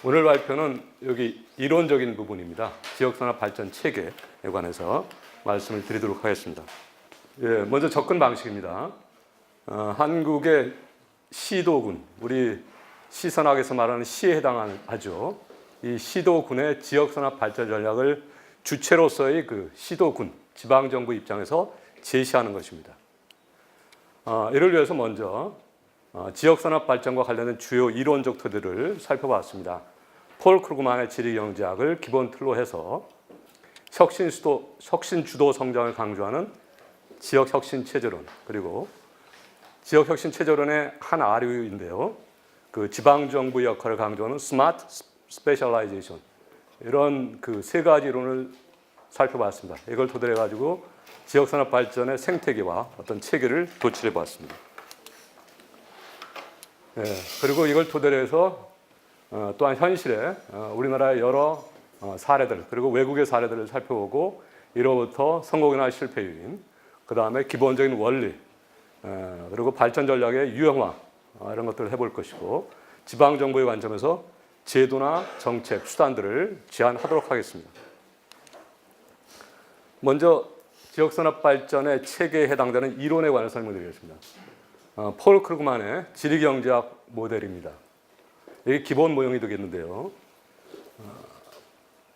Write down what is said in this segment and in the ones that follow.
오늘 발표는 여기 이론적인 부분입니다. 지역산업 발전 체계에 관해서 말씀을 드리도록 하겠습니다. 먼저 접근 방식입니다. 한국의 시도군, 우리 시선학에서 말하는 시에 해당하죠. 이 시도군의 지역산업 발전 전략을 주체로서의 그 시도군, 지방정부 입장에서 제시하는 것입니다. 이를 위해서 먼저 지역산업 발전과 관련된 주요 이론적 토대를 살펴봤습니다. 폴 크루그만의 지리경제학을 기본 틀로 해서 혁신주도 성장을 강조하는 지역혁신체제론, 그리고 지역혁신체제론의 한 아류인데요. 그 지방정부 역할을 강조하는 스마트 스페셜라이제이션, 이런 그 세 가지 이론을 살펴봤습니다. 이걸 토대로 해가지고 지역산업 발전의 생태계와 어떤 체계를 도출해 봤습니다. 그리고 이걸 토대로 해서 또한 현실에 우리나라의 여러 사례들, 그리고 외국의 사례들을 살펴보고 이로부터 성공이나 실패 요인, 그 다음에 기본적인 원리, 그리고 발전 전략의 유형화, 이런 것들을 해볼 것이고, 지방정부의 관점에서 제도나 정책, 수단들을 제안하도록 하겠습니다. 먼저 지역산업 발전의 체계에 해당되는 이론에 관해서 설명드리겠습니다. 폴 크루그만의 지리경제학 모델입니다. 이게 기본 모형이 되겠는데요.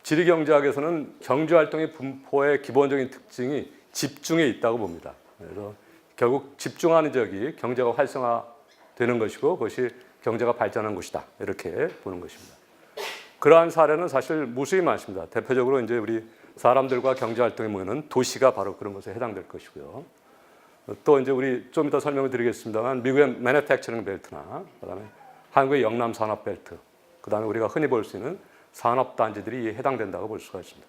지리경제학에서는 경제활동의 분포의 기본적인 특징이 집중에 있다고 봅니다. 그래서 결국 집중하는 지역이 경제가 활성화되는 것이고 그것이 경제가 발전한 곳이다, 이렇게 보는 것입니다. 그러한 사례는 사실 무수히 많습니다. 대표적으로 이제 우리 사람들과 경제활동에 모이는 도시가 바로 그런 것에 해당될 것이고요. 또 이제 우리 좀 이따 설명을 드리겠습니다만 미국의 매니팩처링 벨트나 그다음에 한국의 영남 산업 벨트, 그다음에 우리가 흔히 볼 수 있는 산업 단지들이 해당된다고 볼 수가 있습니다.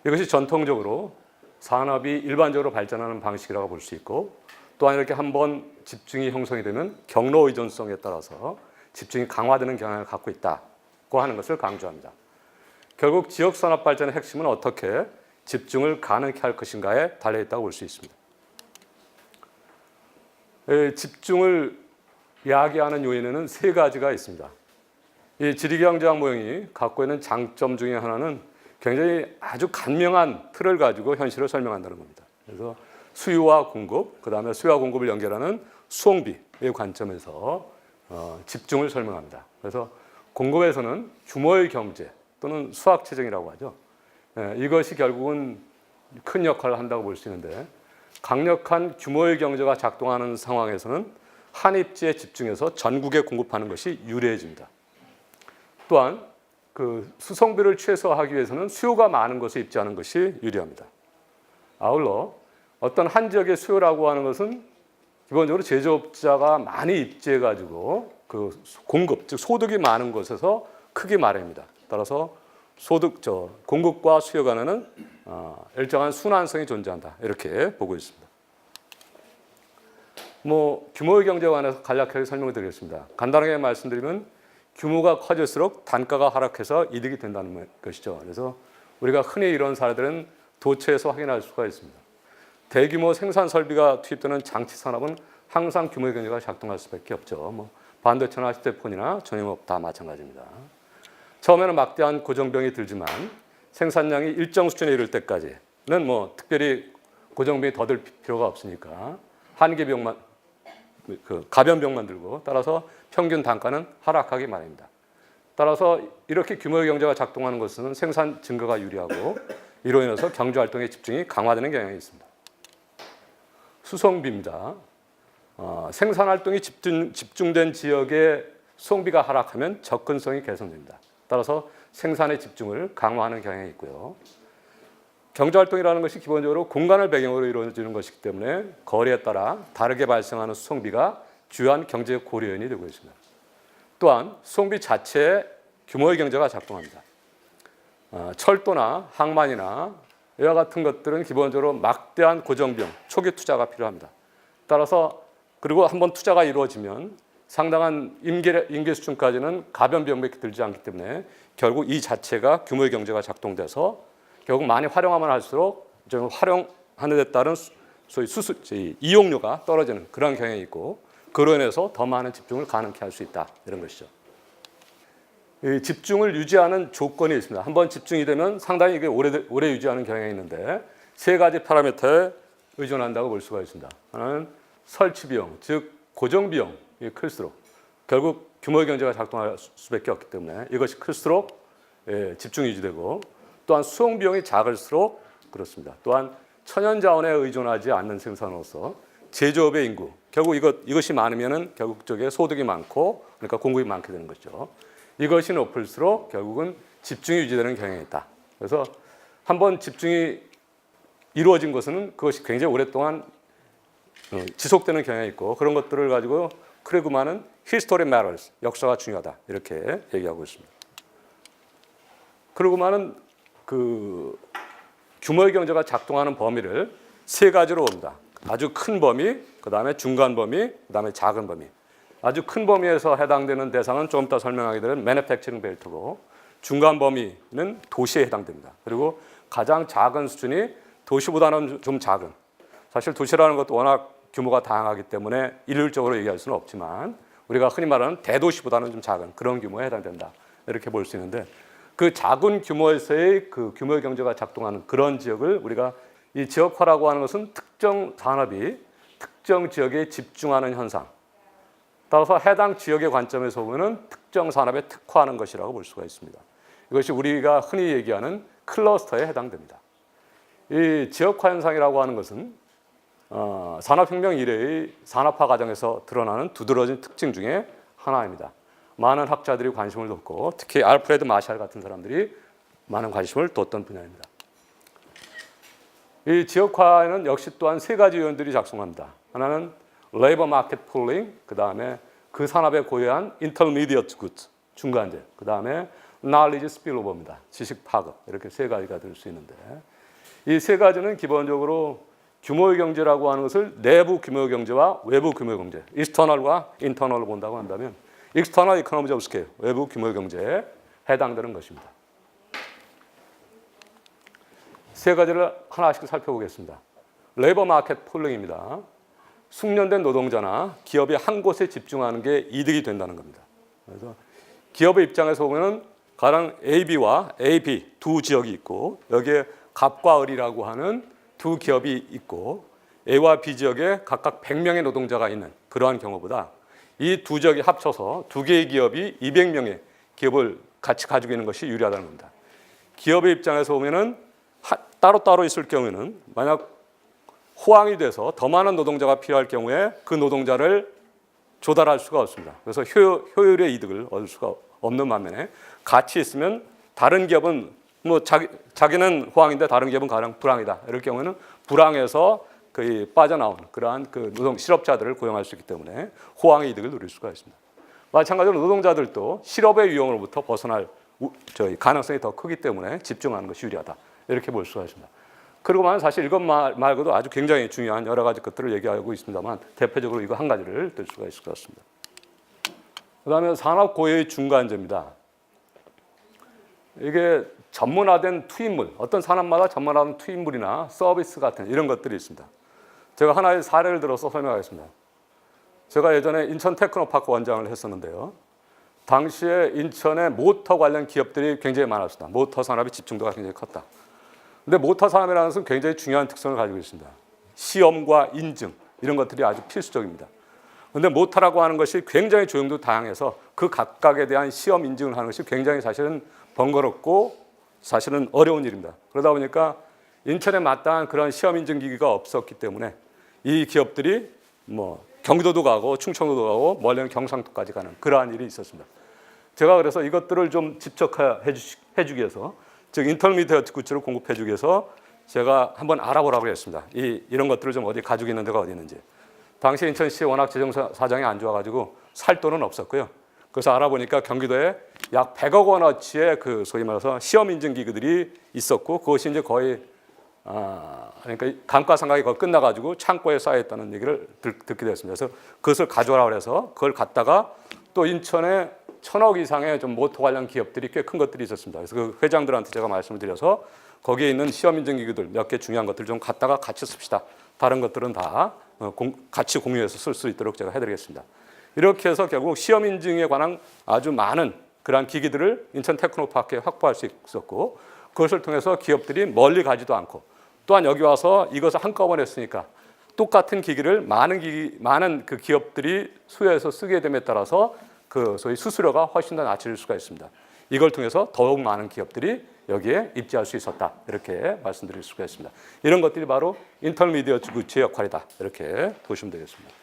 이것이 전통적으로 산업이 일반적으로 발전하는 방식이라고 볼 수 있고, 또한 이렇게 한번 집중이 형성이 되면 경로 의존성에 따라서 집중이 강화되는 경향을 갖고 있다고 하는 것을 강조합니다. 결국 지역산업 발전의 핵심은 어떻게 집중을 가능케 할 것인가에 달려있다고 볼 수 있습니다. 집중을 야기하는 요인에는 세 가지가 있습니다. 이 지리경제학 모형이 갖고 있는 장점 중에 하나는 굉장히 아주 간명한 틀을 가지고 현실을 설명한다는 겁니다. 그래서 수요와 공급, 그 다음에 수요와 공급을 연결하는 수송비의 관점에서 집중을 설명합니다. 그래서 공급에서는 규모의 경제 또는 수학체정이라고 하죠. 이것이 결국은 큰 역할을 한다고 볼 수 있는데, 강력한 규모의 경제가 작동하는 상황에서는 한 입지에 집중해서 전국에 공급하는 것이 유리해집니다. 또한 그 수송비를 최소화하기 위해서는 수요가 많은 곳에 입지하는 것이 유리합니다. 아울러 어떤 한 지역의 수요라고 하는 것은 기본적으로 제조업자가 많이 입지해가지고 그 공급, 즉 소득이 많은 곳에서 크게 말합니다. 따라서 공급과 수요 간에는 일정한 순환성이 존재한다, 이렇게 보고 있습니다. 규모의 경제에 관해서 간략하게 설명을 드리겠습니다. 간단하게 말씀드리면 규모가 커질수록 단가가 하락해서 이득이 된다는 것이죠. 그래서 우리가 흔히 이런 사례들은 도처에서 확인할 수가 있습니다. 대규모 생산 설비가 투입되는 장치 산업은 항상 규모의 경제가 작동할 수밖에 없죠. 반도체나 휴대폰이나 전용업 다 마찬가지입니다. 처음에는 막대한 고정비용이 들지만 생산량이 일정 수준에 이를 때까지는 특별히 고정비용이 더 들 필요가 없으니까 한계비용만, 가변비용만 들고, 따라서 평균 단가는 하락하기 마련입니다. 따라서 이렇게 규모의 경제가 작동하는 것은 생산 증가가 유리하고 이로 인해서 경제활동의 집중이 강화되는 경향이 있습니다. 수송비입니다. 생산활동이 집중된 지역의 수송비가 하락하면 접근성이 개선됩니다. 따라서 생산의 집중을 강화하는 경향이 있고요. 경제활동이라는 것이 기본적으로 공간을 배경으로 이루어지는 것이기 때문에 거리에 따라 다르게 발생하는 수송비가 주요한 경제 고려 요인이 되고 있습니다. 또한 수송비 자체에 규모의 경제가 작동합니다. 철도나 항만이나 이와 같은 것들은 기본적으로 막대한 고정비용, 초기 투자가 필요합니다. 따라서 그리고 한번 투자가 이루어지면 상당한 임계 수준까지는 가변비용밖에 들지 않기 때문에 결국 이 자체가 규모의 경제가 작동돼서 결국 많이 활용하면 할수록 좀 활용하는 데 따른 소위 이용료가 떨어지는 그런 경향이 있고, 그로 인해서 더 많은 집중을 가능케 할 수 있다, 이런 것이죠. 이 집중을 유지하는 조건이 있습니다. 한번 집중이 되면 상당히 이게 오래 유지하는 경향이 있는데 세 가지 파라미터에 의존한다고 볼 수가 있습니다. 하나는 설치 비용, 즉 고정 비용이 클수록 결국 규모의 경제가 작동할 수밖에 없기 때문에 이것이 클수록 집중이 유지되고, 또한 수용 비용이 작을수록 그렇습니다. 또한 천연 자원에 의존하지 않는 생산으로서 제조업의 인구, 결국 이것이 많으면은 결국 쪽에 소득이 많고 그러니까 공급이 많게 되는 거죠. 이것이 높을수록 결국은 집중이 유지되는 경향이 있다. 그래서 한번 집중이 이루어진 것은 그것이 굉장히 오랫동안 지속되는 경향이 있고, 그런 것들을 가지고 크레그만은 History matters, 역사가 중요하다 이렇게 얘기하고 있습니다. 크레그만은 그 규모의 경제가 작동하는 범위를 세 가지로 봅니다. 아주 큰 범위, 그 다음에 중간 범위, 그 다음에 작은 범위. 아주 큰 범위에서 해당되는 대상은 좀 이따 설명하게 되는 매니팩처링 벨트고, 중간 범위는 도시에 해당됩니다. 그리고 가장 작은 수준이 도시보다는 좀 작은, 사실 도시라는 것도 워낙 규모가 다양하기 때문에 일률적으로 얘기할 수는 없지만 우리가 흔히 말하는 대도시보다는 좀 작은 그런 규모에 해당된다 이렇게 볼 수 있는데, 그 작은 규모에서의 그 규모의 경제가 작동하는 그런 지역을 우리가 이 지역화라고 하는 것은 특정 산업이 특정 지역에 집중하는 현상, 따라서 해당 지역의 관점에서 보면은 특정 산업에 특화하는 것이라고 볼 수가 있습니다. 이것이 우리가 흔히 얘기하는 클러스터에 해당됩니다. 이 지역화 현상이라고 하는 것은 산업혁명 이래의 산업화 과정에서 드러나는 두드러진 특징 중에 하나입니다. 많은 학자들이 관심을 뒀고, 특히 알프레드 마샬 같은 사람들이 많은 관심을 뒀던 분야입니다. 이 지역화에는 역시 또한 세 가지 요인들이 작용합니다. 하나는 레이버 마켓 폴링, 그 다음에 그 산업에 고유한 인터미디어트 굿즈, 중간재, 그 다음에 knowledge spillover입니다. 지식 파급, 이렇게 세 가지가 될 수 있는데, 이 세 가지는 기본적으로 규모의 경제라고 하는 것을 내부 규모의 경제와 외부 규모의 경제, external과 internal로 본다고 한다면 external economies of scale, 외부 규모의 경제에 해당되는 것입니다. 세 가지를 하나씩 살펴보겠습니다. 레이버 마켓 폴링입니다. 숙련된 노동자나 기업이 한 곳에 집중하는 게 이득이 된다는 겁니다. 그래서 기업의 입장에서 보면 가령 AB와 AB 두 지역이 있고, 여기에 갑과 을이라고 하는 두 기업이 있고, A와 B 지역에 각각 100명의 노동자가 있는 그러한 경우보다 이 두 지역이 합쳐서 두 개의 기업이 200명의 기업을 같이 가지고 있는 것이 유리하다는 겁니다. 기업의 입장에서 보면은 따로따로 있을 경우에는 만약 호황이 돼서 더 많은 노동자가 필요할 경우에 그 노동자를 조달할 수가 없습니다. 그래서 효율의 이득을 얻을 수가 없는 반면에, 같이 있으면 다른 기업은 뭐 자기는 호황인데 다른 기업은 가령 불황이다 이럴 경우에는 불황에서 거의 빠져나온 그러한 그 노동 실업자들을 고용할 수 있기 때문에 호황의 이득을 누릴 수가 있습니다. 마찬가지로 노동자들도 실업의 위험으로부터 벗어날 가능성이 더 크기 때문에 집중하는 것이 유리하다 이렇게 볼 수가 있습니다. 그리고만 사실 이것 말고도 아주 굉장히 중요한 여러 가지 것들을 얘기하고 있습니다만, 대표적으로 이거 한 가지를 들 수가 있을 것 같습니다. 그다음에 산업 고유의 중간재입니다. 이게 전문화된 투입물, 어떤 산업마다 전문화된 투입물이나 서비스 같은 이런 것들이 있습니다. 제가 하나의 사례를 들어서 설명하겠습니다. 제가 예전에 인천 테크노파크 원장을 했었는데요. 당시에 인천에 모터 관련 기업들이 굉장히 많았습니다. 모터 산업의 집중도가 굉장히 컸다. 근데 모터 산업이라는 것은 굉장히 중요한 특성을 가지고 있습니다. 시험과 인증 이런 것들이 아주 필수적입니다. 그런데 모터라고 하는 것이 굉장히 조형도 다양해서 그 각각에 대한 시험 인증을 하는 것이 굉장히 사실은 번거롭고 사실은 어려운 일입니다. 그러다 보니까 인천에 마땅한 그런 시험 인증 기기가 없었기 때문에 이 기업들이 뭐 경기도도 가고 충청도도 가고 멀리는 경상도까지 가는 그러한 일이 있었습니다. 제가 그래서 이것들을 좀 집적해 주기 위해서, 즉 인터미디어트 굿즈를 공급해 주기 위해서 제가 한번 알아보라고 했습니다. 이런 것들을 좀 어디 가지고 있는 데가 어디 있는지. 당시 인천시 워낙 재정 사정이 안 좋아가지고 살 돈은 없었고요. 그래서 알아보니까 경기도에 약 100억 원어치의 그 소위 말해서 시험 인증 기구들이 있었고, 그것이 이제 거의 그러니까 감가상각이 거의 끝나가지고 창고에 쌓여 있다는 얘기를 듣게 됐습니다. 그래서 그것을 가져오라 그래서 그걸 갖다가 또 인천에 1,000억 이상의 좀 모터 관련 기업들이 꽤 큰 것들이 있었습니다. 그래서 그 회장들한테 제가 말씀을 드려서 거기에 있는 시험 인증 기구들 몇 개 중요한 것들 좀 갖다가 같이 씁시다. 다른 것들은 다 같이 공유해서 쓸 수 있도록 제가 해드리겠습니다. 이렇게 해서 결국 시험 인증에 관한 아주 많은 그러한 기기들을 인천 테크노파크에 확보할 수 있었고 그것을 통해서 기업들이 멀리 가지도 않고 또한 여기 와서 이것을 한꺼번에 했으니까 똑같은 기기를 많은 그 기업들이 수요해서 쓰게 됨에 따라서 그 소위 수수료가 훨씬 더 낮춰질 수가 있습니다. 이걸 통해서 더욱 많은 기업들이 여기에 입지할 수 있었다. 이렇게 말씀드릴 수가 있습니다. 이런 것들이 바로 인터미디어트 굿즈의 역할이다. 이렇게 보시면 되겠습니다.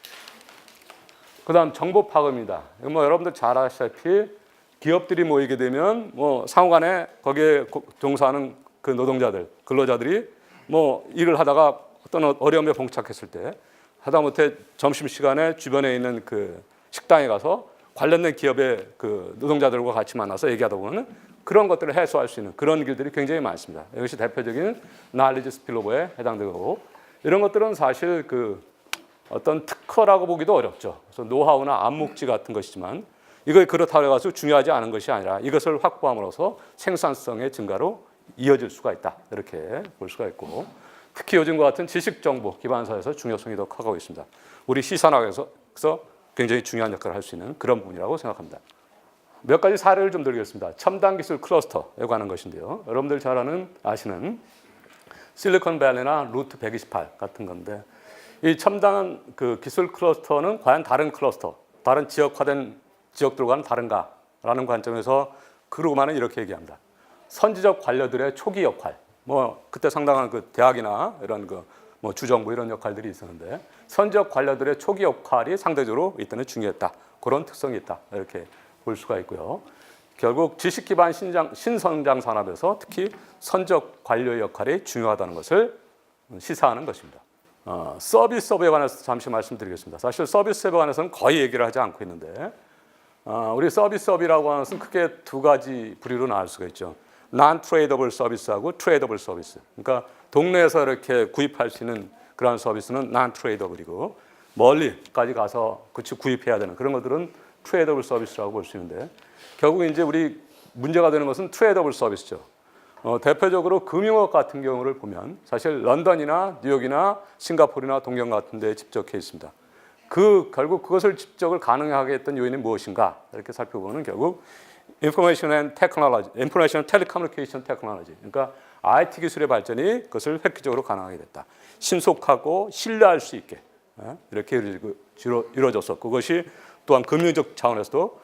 그 다음 정보 파급입니다. 뭐 여러분들 잘 아시다시피 기업들이 모이게 되면 뭐 상호간에 거기에 종사하는 그 노동자들, 근로자들이 뭐 일을 하다가 어떤 어려움에 봉착했을 때 하다못해 점심시간에 주변에 있는 그 식당에 가서 관련된 기업의 그 노동자들과 같이 만나서 얘기하다 보면 그런 것들을 해소할 수 있는 그런 길들이 굉장히 많습니다. 이것이 대표적인 날리지 스필로버에 해당되고 이런 것들은 사실 그 어떤 특허라고 보기도 어렵죠. 그래서 노하우나 암묵지 같은 것이지만 이걸 그렇다고 해서 중요하지 않은 것이 아니라 이것을 확보함으로써 생산성의 증가로 이어질 수가 있다. 이렇게 볼 수가 있고 특히 요즘과 같은 지식정보 기반사에서 중요성이 더 커가고 있습니다. 우리 시산학에서 굉장히 중요한 역할을 할 수 있는 그런 부분이라고 생각합니다. 몇 가지 사례를 좀 드리겠습니다. 첨단 기술 클러스터에 관한 것인데요. 여러분들 잘 아시는 실리콘밸리나 루트 128 같은 건데 이 첨단 그 기술 클러스터는 과연 다른 클러스터, 다른 지역화된 지역들과는 다른가라는 관점에서 그러고만은 이렇게 얘기합니다. 선지적 관료들의 초기 역할, 뭐 그때 상당한 그 대학이나 이런 그 뭐 주정부 이런 역할들이 있었는데 선지적 관료들의 초기 역할이 상대적으로 이때는 중요했다. 그런 특성이 있다. 이렇게 볼 수가 있고요. 결국 지식 기반 신성장 산업에서 특히 선적 관료의 역할이 중요하다는 것을 시사하는 것입니다. 서비스업에 관해서 잠시 말씀드리겠습니다. 사실 서비스업에 관해서는 거의 얘기를 하지 않고 있는데 우리 서비스업이라고 하는 것은 크게 두 가지 부류로 나눌 수가 있죠. non-tradable 서비스하고 tradable 서비스. 그러니까 동네에서 이렇게 구입할 수 있는 그런 서비스는 non-tradable이고 멀리까지 가서 그치 구입해야 되는 그런 것들은 tradable 서비스라고 볼 수 있는데 결국 이제 우리 문제가 되는 것은 tradable 서비스죠. 대표적으로 금융업 같은 경우를 보면 사실 런던이나 뉴욕이나 싱가포르나 동경 같은 데에 집적해 있습니다. 결국 그것을 집적을 가능하게 했던 요인이 무엇인가 이렇게 살펴보면 결국 Information Telecommunication Technology 그러니까 IT 기술의 발전이 그것을 획기적으로 가능하게 됐다. 신속하고 신뢰할 수 있게 이렇게 이루어졌었고 그것이 또한 금융적 차원에서도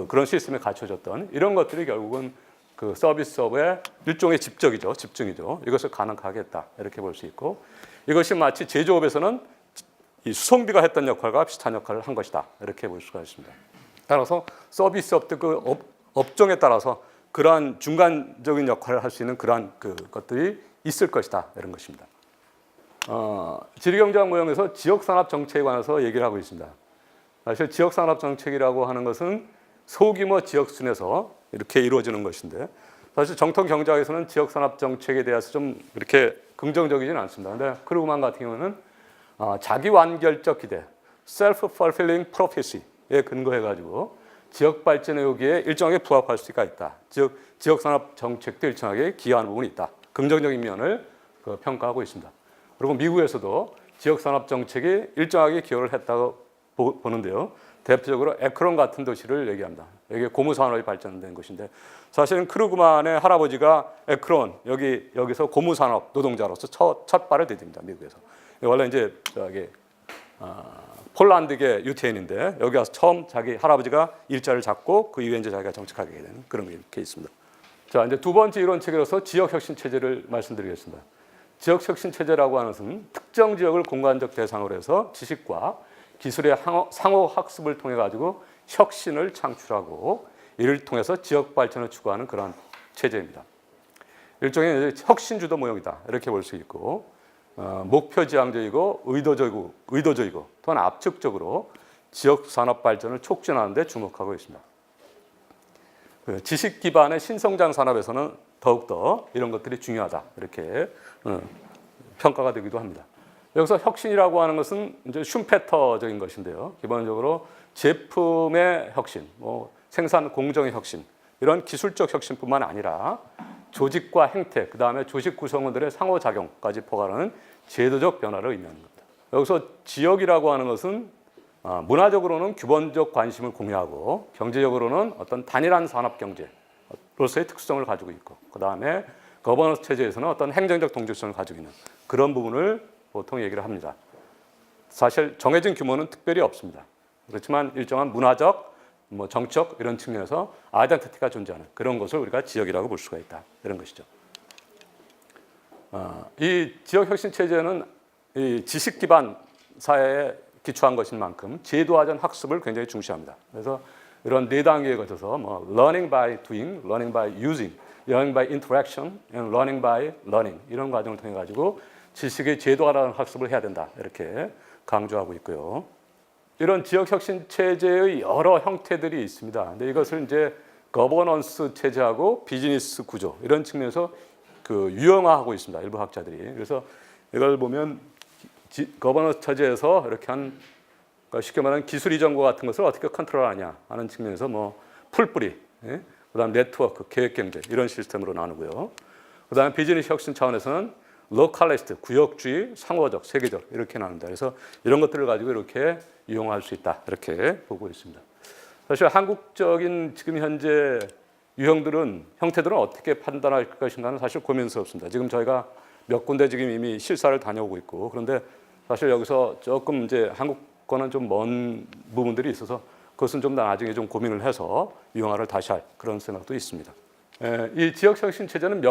그런 시스템에 갖춰졌던 이런 것들이 결국은 그 서비스업의 일종의 집중이죠. 이것을 가능하게 했다. 이렇게 볼 수 있고 이것이 마치 제조업에서는 이 수송비가 했던 역할과 비슷한 역할을 한 것이다. 이렇게 볼 수가 있습니다. 따라서 서비스업도 그 업종에 따라서 그러한 중간적인 역할을 할 수 있는 그러한 것들이 있을 것이다. 이런 것입니다. 지리경제학 모형에서 지역산업 정책에 관해서 얘기를 하고 있습니다. 사실 지역산업 정책이라고 하는 것은 소규모 지역순에서 이렇게 이루어지는 것인데 사실 정통 경제학에서는 지역산업 정책에 대해서 좀 이렇게 긍정적이지는 않습니다. 그런데 크루그만 같은 경우는 자기완결적 기대, self-fulfilling prophecy에 근거해가지고 지역 발전의 요기에 일정하게 부합할 수가 있다. 즉 지역산업 정책도 일정하게 기여하는 부분이 있다. 긍정적인 면을 평가하고 있습니다. 그리고 미국에서도 지역산업 정책이 일정하게 기여를 했다고 보는데요. 대표적으로 에크론 같은 도시를 얘기합니다. 이게 고무산업이 발전된 곳인데 사실은 크루그만의 할아버지가 에크론 여기서 고무산업 노동자로서 첫 발을 디딥니다. 미국에서. 원래 이제 폴란드계 유태인인데 여기 와서 처음 자기 할아버지가 일자를 잡고 그 이후에 이제 자기가 정착하게 되는 그런 게 있습니다. 자, 이제 두 번째 이론 체계로서 지역 혁신 체제를 말씀드리겠습니다. 지역 혁신 체제라고 하는 것은 특정 지역을 공간적 대상으로 해서 지식과 기술의 상호 학습을 통해 가지고 혁신을 창출하고 이를 통해서 지역 발전을 추구하는 그런 체제입니다. 일종의 혁신주도 모형이다 이렇게 볼 수 있고 목표지향적이고 의도적이고 또한 압축적으로 지역 산업 발전을 촉진하는 데 주목하고 있습니다. 지식 기반의 신성장 산업에서는 더욱더 이런 것들이 중요하다 이렇게 평가가 되기도 합니다. 여기서 혁신이라고 하는 것은 이제 슈페터적인 것인데요. 기본적으로 제품의 혁신, 생산 공정의 혁신, 이런 기술적 혁신뿐만 아니라 조직과 행태, 그 다음에 조직 구성원들의 상호작용까지 포괄하는 제도적 변화를 의미하는 겁니다. 여기서 지역이라고 하는 것은 문화적으로는 기본적 관심을 공유하고 경제적으로는 어떤 단일한 산업 경제로서의 특성을 가지고 있고 그다음에 거버넌스 체제에서는 어떤 행정적 동질성을 가지고 있는 그런 부분을 보통 얘기를 합니다. 사실 정해진 규모는 특별히 없습니다. 그렇지만 일정한 문화적, 정치적 이런 측면에서 아이덴티티가 존재하는 그런 것을 우리가 지역이라고 볼 수가 있다. 이런 것이죠. 이 지역혁신 체제는 이 지식 기반 사회에 기초한 것인 만큼 제도화된 학습을 굉장히 중시합니다. 그래서 이런 4단계에 거쳐서 learning by doing, learning by using, learning by interaction, and learning by learning 이런 과정을 통해 가지고 지식의 제도화라는 학습을 해야 된다 이렇게 강조하고 있고요. 이런 지역혁신 체제의 여러 형태들이 있습니다. 근데 이것을 이제 거버넌스 체제하고 비즈니스 구조 이런 측면에서 유형화하고 있습니다. 일부 학자들이. 그래서 이걸 보면 거버넌스 체제에서 이렇게 그러니까 쉽게 말하면 기술 이전과 같은 것을 어떻게 컨트롤하냐 하는 측면에서 풀뿌리, 그다음 네트워크, 계획경제 이런 시스템으로 나누고요. 그다음 비즈니스 혁신 차원에서는 로컬리스트, 구역주의, 상호적, 세계적 이렇게 나눈다. 그래서 이런 것들을 가지고 이렇게 이용할 수 있다. 이렇게 보고 있습니다. 사실 한국적인 지금 현재 유형들은 형태들은 어떻게 판단할 것인가는 사실 고민스럽습니다. 지금 저희가 몇 군데 지금 이미 실사를 다녀오고 있고 그런데 사실 여기서 조금 이제 한국과는 좀 먼 부분들이 있어서 그것은 좀 나중에 좀 고민을 해서 유형화를 다시 할 그런 생각도 있습니다. 이 지역혁신 체제는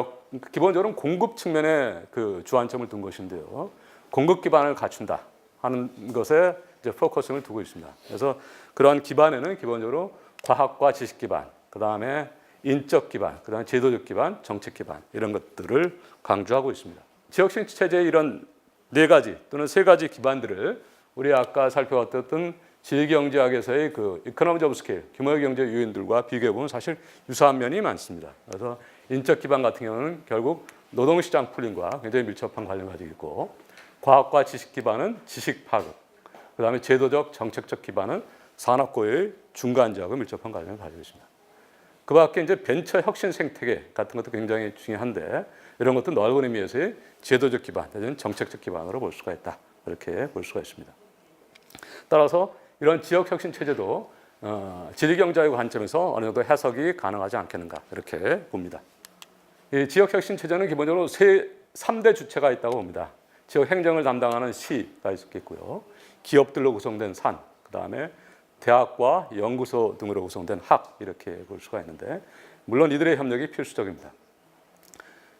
기본적으로 공급 측면에 주안점을 둔 것인데요. 공급 기반을 갖춘다 하는 것에 이제 포커싱을 두고 있습니다. 그래서 그러한 기반에는 기본적으로 과학과 지식 기반, 그 다음에 인적 기반, 그 다음에 제도적 기반, 정책 기반 이런 것들을 강조하고 있습니다. 지역혁신 체제의 이런 4가지 또는 3가지 기반들을 우리 아까 살펴봤던 지리경제학에서의 이코노미 오브 스케일, 규모의 경제 요인들과 비교해보면 사실 유사한 면이 많습니다. 그래서 인적 기반 같은 경우는 결국 노동시장 풀림과 굉장히 밀접한 관련을 가지고 있고 과학과 지식 기반은 지식 파급, 그 다음에 제도적, 정책적 기반은 산업고의 중간지하고 밀접한 관련을 가지고 있습니다. 그 밖에 이제 벤처 혁신 생태계 같은 것도 굉장히 중요한데 이런 것도 넓은 의미에서의 제도적 기반, 내지는 정책적 기반으로 볼 수가 있다. 이렇게 볼 수가 있습니다. 따라서 이런 지역혁신 체제도 지리경제의 관점에서 어느 정도 해석이 가능하지 않겠는가 이렇게 봅니다. 이 지역혁신 체제는 기본적으로 3대 주체가 있다고 봅니다. 지역 행정을 담당하는 시가 있겠고요. 기업들로 구성된 산, 그 다음에 대학과 연구소 등으로 구성된 학 이렇게 볼 수가 있는데 물론 이들의 협력이 필수적입니다.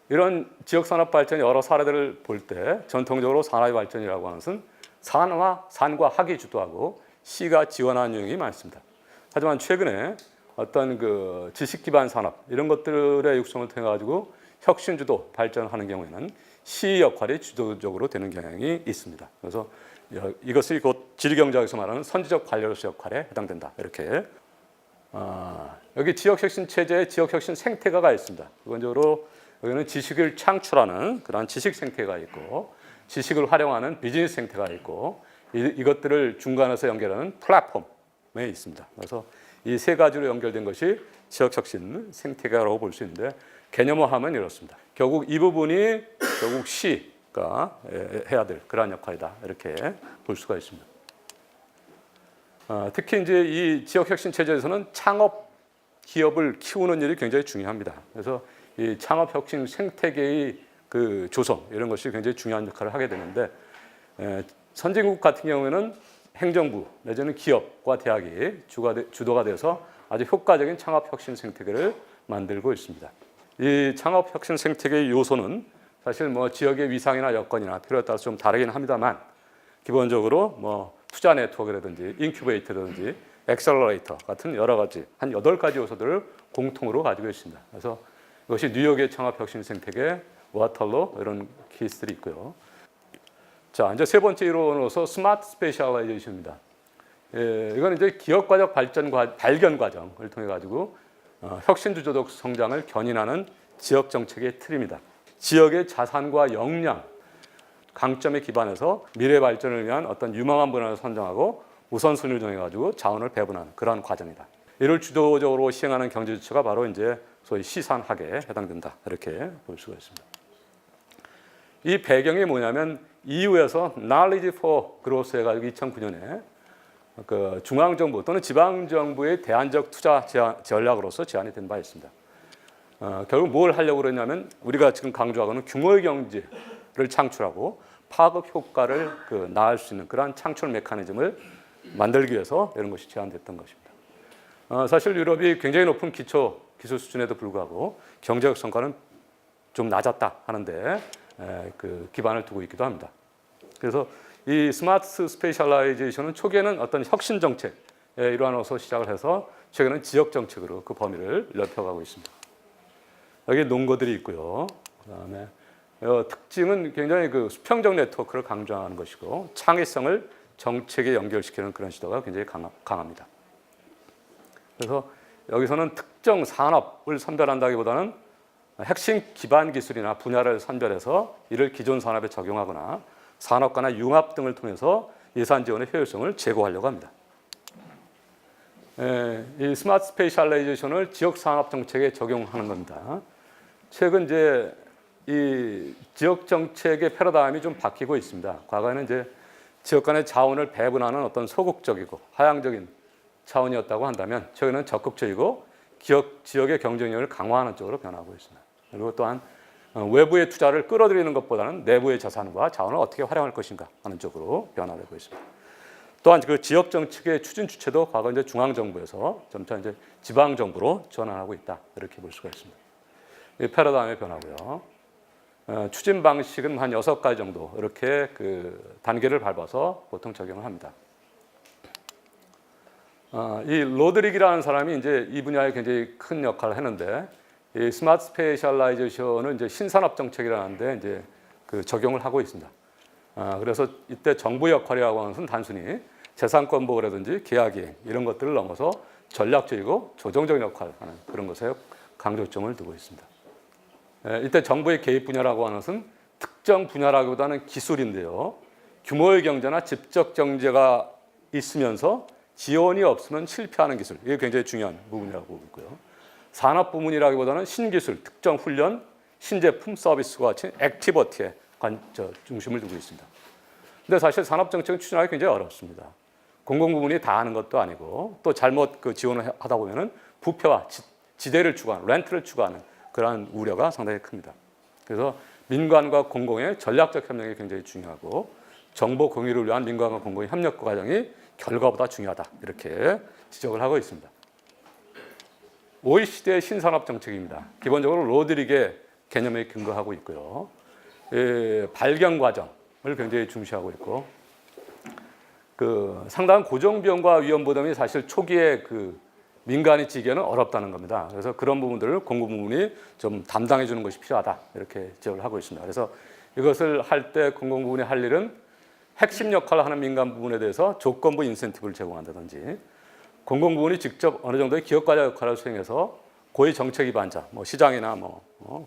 이런 지역산업 발전의 여러 사례들을 볼 때 전통적으로 산업의 발전이라고 하는 것은 산과 학이 주도하고 시가 지원하는 유형이 많습니다. 하지만 최근에 어떤 지식 기반 산업 이런 것들의 육성을 통해 가지고 혁신 주도 발전하는 경우에는 시 역할이 주도적으로 되는 경향이 있습니다. 그래서 이것이 곧 지리경제학에서 말하는 선지적 관료로서 역할에 해당된다. 이렇게 여기 지역혁신 체제에 지역혁신 생태가가 있습니다. 기본적으로 여기는 지식을 창출하는 그런 지식 생태가 있고 지식을 활용하는 비즈니스 생태가 있고 이것들을 중간에서 연결하는 플랫폼에 있습니다. 그래서 이 3가지로 연결된 것이 지역혁신 생태계라고 볼 수 있는데 개념화하면 이렇습니다. 결국 이 부분이 결국 시가 해야 될 그러한 역할이다. 이렇게 볼 수가 있습니다. 특히 이제 이 지역혁신 체제에서는 창업 기업을 키우는 일이 굉장히 중요합니다. 그래서 이 창업혁신 생태계의 조성 이런 것이 굉장히 중요한 역할을 하게 되는데 선진국 같은 경우에는 행정부 내지는 기업과 대학이 주도가 돼서 아주 효과적인 창업혁신 생태계를 만들고 있습니다. 이 창업혁신 생태계의 요소는 사실 지역의 위상이나 여건이나 필요에 따라서 좀 다르긴 합니다만 기본적으로 투자 네트워크라든지 인큐베이터라든지 엑셀러레이터 같은 여러 가지 한 8가지 요소들을 공통으로 가지고 있습니다. 그래서 이것이 뉴욕의 창업혁신 생태계, 워털로 이런 케이스들이 있고요. 자, 이제 3번째 이론으로서 스마트 스페셜라이제이션입니다. 이건 이제 기업가적 발견 과정을 통해 가지고 혁신 주도적 성장을 견인하는 지역 정책의 틀입니다. 지역의 자산과 역량, 강점에 기반해서 미래 발전을 위한 어떤 유망한 분야를 선정하고 우선순위를 정해 가지고 자원을 배분하는 그런 과정이다. 이를 주도적으로 시행하는 경제 주체가 바로 이제 소위 시산학에 해당된다. 이렇게 볼 수가 있습니다. 이 배경이 뭐냐면 EU에서 Knowledge for Growth 해가지고 2009년에 그 중앙정부 또는 지방정부의 대안적 투자 전략으로서 제안이 된 바 있습니다. 결국 뭘 하려고 그러냐면 우리가 지금 강조하고는 규모의 경제를 창출하고 파급 효과를 낳을 수 있는 그러한 창출 메커니즘을 만들기 위해서 이런 것이 제안됐던 것입니다. 사실 유럽이 굉장히 높은 기초 기술 수준에도 불구하고 경제적 성과는 좀 낮았다 하는데 그 기반을 두고 있기도 합니다. 그래서 이 스마트 스페셜라이제이션은 초기에는 어떤 혁신 정책의 일환으로서 시작을 해서 최근에는 지역 정책으로 그 범위를 넓혀가고 있습니다. 여기 농거들이 있고요. 그다음에 특징은 굉장히 그 수평적 네트워크를 강조하는 것이고 창의성을 정책에 연결시키는 그런 시도가 굉장히 강합니다. 그래서 여기서는 특정 산업을 선별한다기보다는 핵심 기반 기술이나 분야를 선별해서 이를 기존 산업에 적용하거나 산업 간의 융합 등을 통해서 예산 지원의 효율성을 제고하려고 합니다. 이 스마트 스페셜라이제이션을 지역 산업 정책에 적용하는 겁니다. 최근 이제 이 지역 정책의 패러다임이 좀 바뀌고 있습니다. 과거에는 이제 지역 간의 자원을 배분하는 어떤 소극적이고 하향적인 차원이었다고 한다면 최근에는 적극적이고 지역의 경쟁력을 강화하는 쪽으로 변하고 있습니다. 그리고 또한 외부의 투자를 끌어들이는 것보다는 내부의 자산과 자원을 어떻게 활용할 것인가 하는 쪽으로 변화되고 있습니다. 또한 그 지역 정책의 추진 주체도 과거 이제 중앙 정부에서 점차 이제 지방 정부로 전환하고 있다 이렇게 볼 수가 있습니다. 이 패러다임의 변화고요. 추진 방식은 한 6가지 정도 이렇게 그 단계를 밟아서 보통 적용을 합니다. 이 로드릭이라는 사람이 이제 이 분야에 굉장히 큰 역할을 했는데 이 스마트 스페셜라이제이션은 이제 신산업 정책이라는데 이제 그 적용을 하고 있습니다. 그래서 이때 정부 역할이라고 하는 것은 단순히 재산권 보호라든지 계약이행 이런 것들을 넘어서 전략적이고 조정적 역할을 하는 그런 것에 강조점을 두고 있습니다. 이때 정부의 개입 분야라고 하는 것은 특정 분야라기보다는 기술인데요. 규모의 경제나 집적 경제가 있으면서 지원이 없으면 실패하는 기술, 이게 굉장히 중요한 부분이라고 보고 있고요. 산업 부문이라기보다는 신기술, 특정 훈련, 신제품, 서비스와 같이 액티비티에 중심을 두고 있습니다. 근데 사실 산업 정책은 추진하기 굉장히 어렵습니다. 공공 부문이 다 하는 것도 아니고 또 잘못 그 지원을 하다 보면은 부패와 지대를 추구하는, 렌트를 추구하는 그러한 우려가 상당히 큽니다. 그래서 민간과 공공의 전략적 협력이 굉장히 중요하고 정보 공유를 위한 민간과 공공의 협력 과정이 결과보다 중요하다 이렇게 지적을 하고 있습니다. OECD의 신산업 정책입니다. 기본적으로 로드릭의 개념에 근거하고 있고요. 발견 과정을 굉장히 중시하고 있고 그 상당한 고정 비용과 위험 부담이 사실 초기에 그 민간이 지기에는 어렵다는 겁니다. 그래서 그런 부분들을 공공 부문이 좀 담당해 주는 것이 필요하다 이렇게 지적을 하고 있습니다. 그래서 이것을 할 때 공공 부문이 할 일은 핵심 역할을 하는 민간 부분에 대해서 조건부 인센티브를 제공한다든지 공공 부문이 직접 어느 정도의 기업가자 역할을 수행해서 고위 정책 위반자, 뭐 시장이나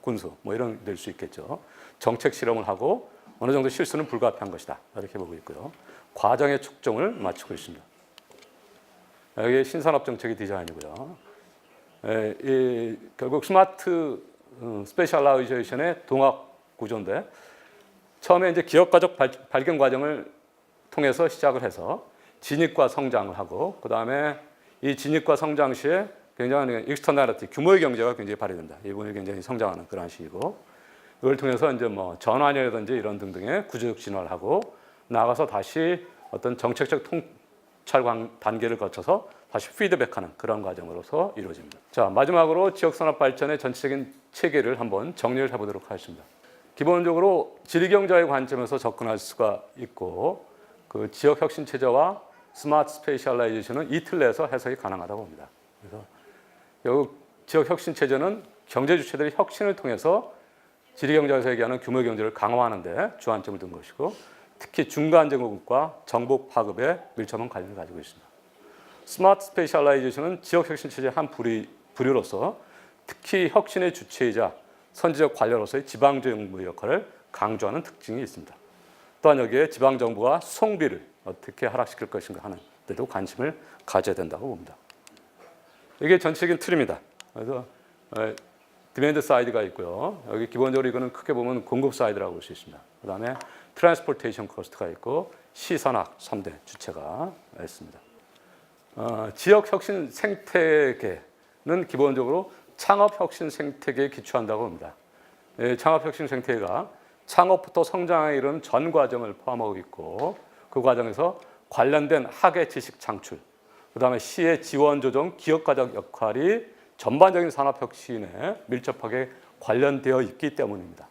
군수 이런 될 수 있겠죠. 정책 실험을 하고 어느 정도 실수는 불가피한 것이다 이렇게 보고 있고요. 과정의 축정을 마치고 있습니다. 여기 신산업 정책의 디자인이고요. 결국 스마트 스페셜라이제이션의 동학 구조인데 처음에 이제 기업가적 발견 과정을 통해서 시작을 해서 진입과 성장을 하고 그 다음에 이 진입과 성장 시에 굉장히 익스터널리티 규모의 경제가 굉장히 발휘된다. 이 부분이 굉장히 성장하는 그런 시기고 이걸 통해서 이제 전환이라든지 이런 등등의 구조적 진화를 하고 나가서 다시 어떤 정책적 통찰 단계를 거쳐서 다시 피드백하는 그런 과정으로서 이루어집니다. 자, 마지막으로 지역산업 발전의 전체적인 체계를 한번 정리를 해보도록 하겠습니다. 기본적으로 지리경제의 관점에서 접근할 수가 있고 그 지역 혁신 체제와 스마트 스페셜라이제이션은 이 틀 내에서 해석이 가능하다고 봅니다. 그래서 결국 지역 혁신 체제는 경제 주체들이 혁신을 통해서 지리경제에서 얘기하는 규모 경제를 강화하는 데 주안점을 둔 것이고 특히 중간 제공국과 정보 파급에 밀접한 관련을 가지고 있습니다. 스마트 스페셜라이제이션은 지역 혁신 체제의 한 부류로서 특히 혁신의 주체이자 선지적 관료로서의 지방정부의 역할을 강조하는 특징이 있습니다. 또한 여기에 지방정부가 수송비를 어떻게 하락시킬 것인가 하는 데도 관심을 가져야 된다고 봅니다. 이게 전체적인 틀입니다. 그래서 디맨드 사이드가 있고요. 여기 기본적으로 이거는 크게 보면 공급 사이드라고 볼 수 있습니다. 그 다음에 트랜스포테이션 코스트가 있고 시산학 3대 주체가 있습니다. 지역 혁신 생태계는 기본적으로 창업 혁신 생태계에 기초한다고 합니다. 창업 혁신 생태계가 창업부터 성장에 이르는 전 과정을 포함하고 있고 그 과정에서 관련된 학예 지식 창출, 그다음에 시의 지원 조정, 기업 가적 역할이 전반적인 산업 혁신에 밀접하게 관련되어 있기 때문입니다.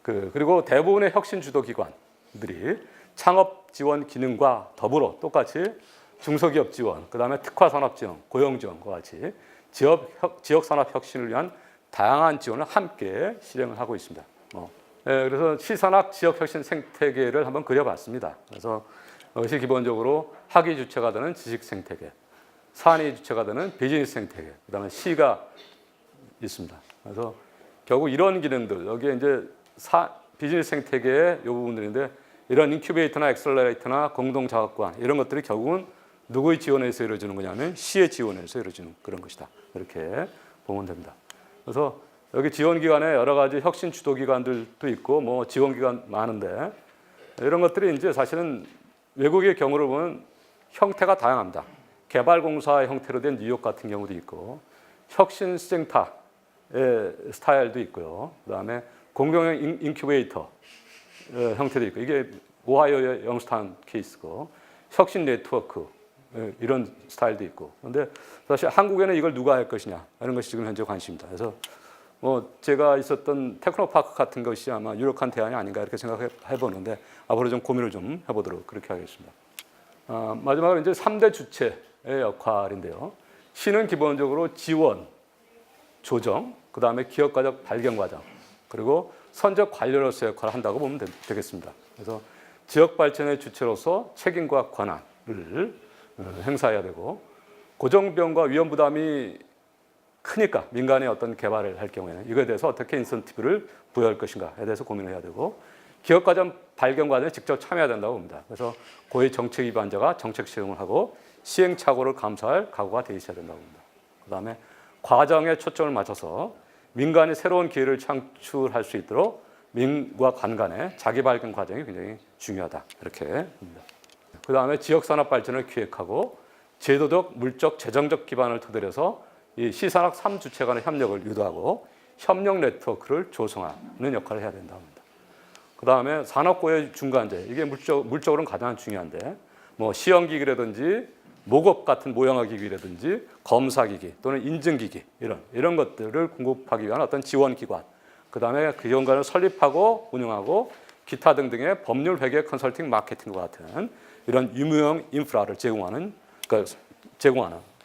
그리고 대부분의 혁신 주도 기관들이 창업 지원 기능과 더불어 똑같이 중소기업 지원, 그다음에 특화 산업 지원, 고용 지원과 같이 지역 산업 혁신을 위한 다양한 지원을 함께 실행을 하고 있습니다. 그래서 시산학 지역 혁신 생태계를 한번 그려봤습니다. 그래서 이것이 기본적으로 학이 주체가 되는 지식 생태계, 산이 주체가 되는 비즈니스 생태계, 그다음에 시가 있습니다. 그래서 결국 이런 기능들 여기에 이제 비즈니스 생태계의 이 부분들인데 이런 인큐베이터나 엑셀러레이터나 공동 작업관 이런 것들이 결국은 누구의 지원에서 이루어지는 거냐면 시의 지원에서 이루어지는 그런 것이다. 이렇게 보면 됩니다. 그래서 여기 지원기관에 여러 가지 혁신 주도 기관들도 있고 뭐 지원기관 많은데 이런 것들이 이제 사실은 외국의 경우를 보면 형태가 다양합니다. 개발공사 형태로 된 뉴욕 같은 경우도 있고 혁신센터의 스타일도 있고요. 그다음에 공동형 인큐베이터 형태도 있고 이게 오하이오의 영스탄 케이스고 혁신 네트워크 이런 스타일도 있고 그런데 사실 한국에는 이걸 누가 할 것이냐 이런 것이 지금 현재 관심입니다. 그래서 뭐 제가 있었던 테크노파크 같은 것이 아마 유력한 대안이 아닌가 이렇게 생각해 보는데 앞으로 좀 고민을 좀 해보도록 그렇게 하겠습니다. 마지막으로 이제 3대 주체의 역할인데요. 시는 기본적으로 지원, 조정, 그 다음에 기업 가적 발견 과정, 그리고 선적 관료로서의 역할을 한다고 보면 되겠습니다. 그래서 지역 발전의 주체로서 책임과 권한을 행사해야 되고 고정비용과 위험 부담이 크니까 민간의 어떤 개발을 할 경우에는 이거에 대해서 어떻게 인센티브를 부여할 것인가에 대해서 고민을 해야 되고 기업 과정 발견 과정에 직접 참여해야 된다고 봅니다. 그래서 고위 정책 위반자가 정책 시행을 하고 시행착오를 감사할 각오가 되어 있어야 된다고 봅니다. 그다음에 과정에 초점을 맞춰서 민간이 새로운 기회를 창출할 수 있도록 민과 관 간의 자기 발견 과정이 굉장히 중요하다 이렇게 봅니다. 그다음에 지역 산업 발전을 기획하고 제도적, 물적, 재정적 기반을 토대로서 이 시산학 3주체 간의 협력을 유도하고 협력 네트워크를 조성하는 역할을 해야 된다고 합니다. 그다음에 산업고의 중간재 이게 물적으로는 가장 중요한데 뭐 시험기기라든지 목업 같은 모형화기기라든지 검사기기 또는 인증기기 이런 것들을 공급하기 위한 어떤 지원기관 그다음에 그 기관을 설립하고 운영하고 기타 등등의 법률 회계 컨설팅 마케팅과 같은 이런 유무형 인프라를 제공하는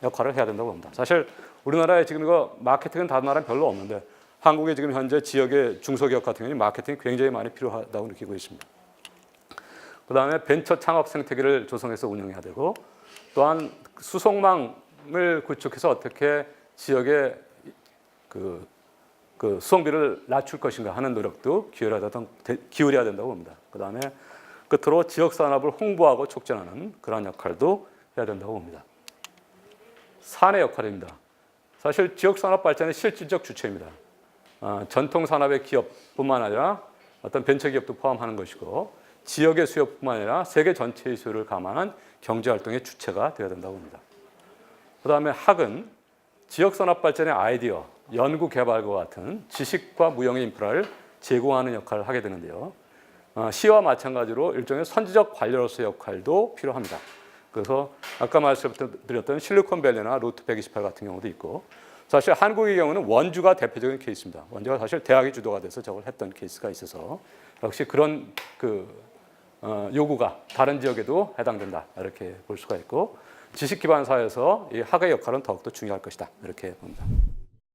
역할을 해야 된다고 봅니다. 사실 우리나라에 지금 이거 마케팅은 다른 나라는 별로 없는데 한국에 지금 현재 지역의 중소기업 같은 경우는 마케팅이 굉장히 많이 필요하다고 느끼고 있습니다. 그다음에 벤처 창업 생태계를 조성해서 운영해야 되고 또한 수송망을 구축해서 어떻게 지역의 그 수송비를 낮출 것인가 하는 노력도 기울여야 된다고 봅니다. 그다음에 끝으로 지역 산업을 홍보하고 촉진하는 그런 역할도 해야 된다고 봅니다. 산의 역할입니다. 사실 지역 산업 발전의 실질적 주체입니다. 전통 산업의 기업뿐만 아니라 어떤 벤처 기업도 포함하는 것이고 지역의 수요뿐만 아니라 세계 전체의 수요를 감안한 경제 활동의 주체가 되어야 된다고 봅니다. 그다음에 학은 지역 산업 발전의 아이디어, 연구 개발과 같은 지식과 무형의 인프라를 제공하는 역할을 하게 되는데요. 시와 마찬가지로 일종의 선지적 관료로서의 역할도 필요합니다. 그래서 아까 말씀드렸던 실리콘밸리나 루트 128 같은 경우도 있고 사실 한국의 경우는 원주가 대표적인 케이스입니다. 원주가 사실 대학이 주도가 돼서 저걸 했던 케이스가 있어서 역시 그런 요구가 다른 지역에도 해당된다 이렇게 볼 수가 있고 지식 기반 사회에서 이 학의 역할은 더욱더 중요할 것이다 이렇게 봅니다.